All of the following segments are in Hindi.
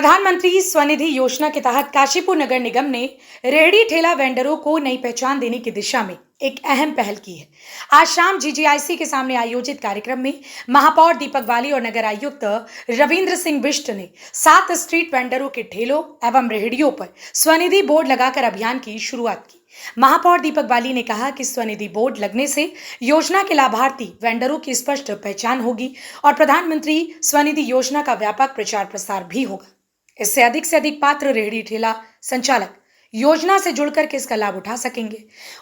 प्रधानमंत्री स्वनिधि योजना के तहत काशीपुर नगर निगम ने रेहड़ी ठेला वेंडरों को नई पहचान देने की दिशा में एक अहम पहल की है। आज शाम जीजीआईसी के सामने आयोजित कार्यक्रम में महापौर दीपक बाली और नगर आयुक्त रविंद्र सिंह बिष्ट ने 7 स्ट्रीट वेंडरों के ठेलों एवं रेहड़ियों पर स्वनिधि बोर्ड लगाकर अभियान की शुरुआत की। महापौर दीपक बाली ने कहा कि स्वनिधि बोर्ड लगने से योजना के लाभार्थी वेंडरों की स्पष्ट पहचान होगी और प्रधानमंत्री स्वनिधि योजना का व्यापक प्रचार प्रसार भी होगा। इससे अधिक पात्र रेहड़ी ठेला संचालक योजना से जुड़कर के इसका लाभ उठा सकेंगे।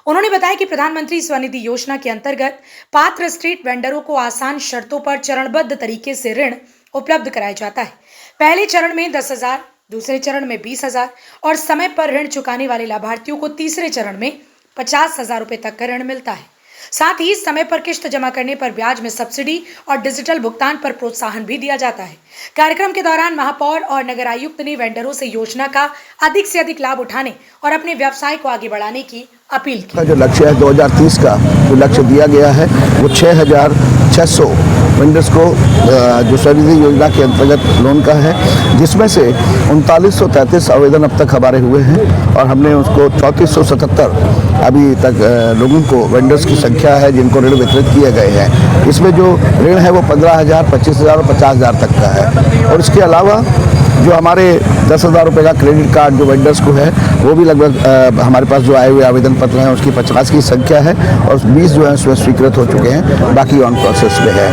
उन्होंने बताया कि प्रधानमंत्री स्वनिधि योजना के अंतर्गत पात्र स्ट्रीट वेंडरों को आसान शर्तों पर चरणबद्ध तरीके से ऋण उपलब्ध कराया जाता है। पहले चरण में 10,000, दूसरे चरण में 20,000 और समय पर ऋण चुकाने वाले लाभार्थियों को तीसरे चरण में 50,000 रुपए तक का ऋण मिलता है। साथ ही समय पर किश्त जमा करने पर ब्याज में सब्सिडी और डिजिटल भुगतान पर प्रोत्साहन भी दिया जाता है। कार्यक्रम के दौरान महापौर और नगर आयुक्त ने वेंडरों से योजना का अधिक से अधिक लाभ उठाने और अपने व्यवसाय को आगे बढ़ाने की अपील की। जो लक्ष्य है 2030 का जो लक्ष्य दिया गया है वो 6,600 वेंडर्स को जो स्वनिधि योजना के अंतर्गत लोन का है, जिसमें से 3933 आवेदन अब तक हमारे हुए हैं और हमने उसको 3477 अभी तक लोगों को वेंडर्स की संख्या है जिनको ऋण वितरित किए गए हैं। इसमें जो ऋण है वो 15,000, 25,000 और 50,000 तक का है। और इसके अलावा जो हमारे 10,000 रुपये का क्रेडिट कार्ड जो वेंडर्स को है वो भी लगभग हमारे पास जो आए हुए आवेदन पत्र हैं उसकी 50 की संख्या है और 20 जो है उसमें स्वीकृत हो चुके हैं, बाकी ऑन प्रोसेस में है।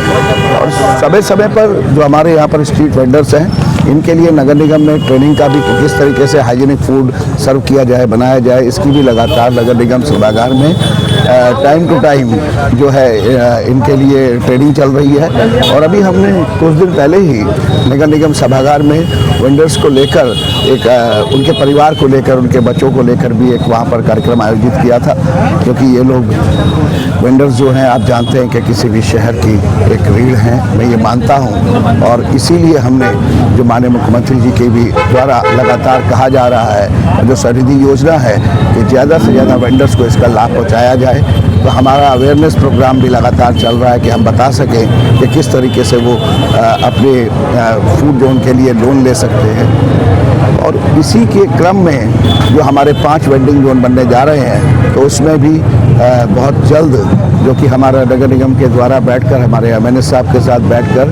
और समय पर जो हमारे यहाँ पर स्ट्रीट वेंडर्स हैं इनके लिए नगर निगम ने ट्रेनिंग का भी किस तरीके से हाइजीनिक फूड सर्व किया जाए, बनाया जाए, इसकी भी लगातार नगर निगम सभागार में टाइम टू टाइम जो है इनके लिए ट्रेनिंग चल रही है। और अभी हमने कुछ दिन पहले ही नगर निगम सभागार में वेंडर्स को लेकर एक उनके परिवार को लेकर, उनके बच्चों को लेकर भी एक वहाँ पर कार्यक्रम आयोजित किया था, क्योंकि ये लोग वेंडर्स जो हैं आप जानते हैं कि किसी भी शहर की एक रीढ़ हैं, मैं ये मानता हूँ। और इसीलिए हमने जो माननीय मुख्यमंत्री जी के भी द्वारा लगातार कहा जा रहा है जो स्वनिधि योजना है कि ज़्यादा से ज़्यादा वेंडर्स को इसका लाभ पहुँचाया जाए, तो हमारा अवेयरनेस प्रोग्राम भी लगातार चल रहा है कि हम बता सकें कि किस तरीके से वो अपने फूड जोन के लिए लोन ले सकते हैं। और इसी के क्रम में जो हमारे 5 वेंडिंग जोन बनने जा रहे हैं तो उसमें भी बहुत जल्द जो कि हमारा नगर निगम के द्वारा बैठकर हमारे एमएनए साहब के साथ बैठकर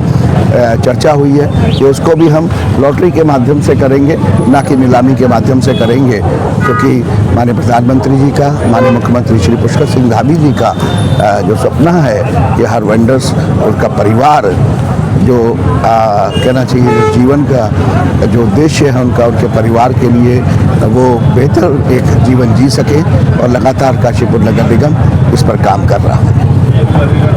चर्चा हुई है कि उसको भी हम लॉटरी के माध्यम से करेंगे, ना कि नीलामी के माध्यम से करेंगे, क्योंकि माननीय प्रधानमंत्री जी का, माननीय मुख्यमंत्री श्री पुष्कर सिंह धामी जी का जो सपना है कि हर वेंडर्स उनका परिवार जो कहना चाहिए जीवन का जो उद्देश्य है उनका, उनके परिवार के लिए वो बेहतर एक जीवन जी सके, और लगातार काशीपुर नगर निगम इस पर काम कर रहा है।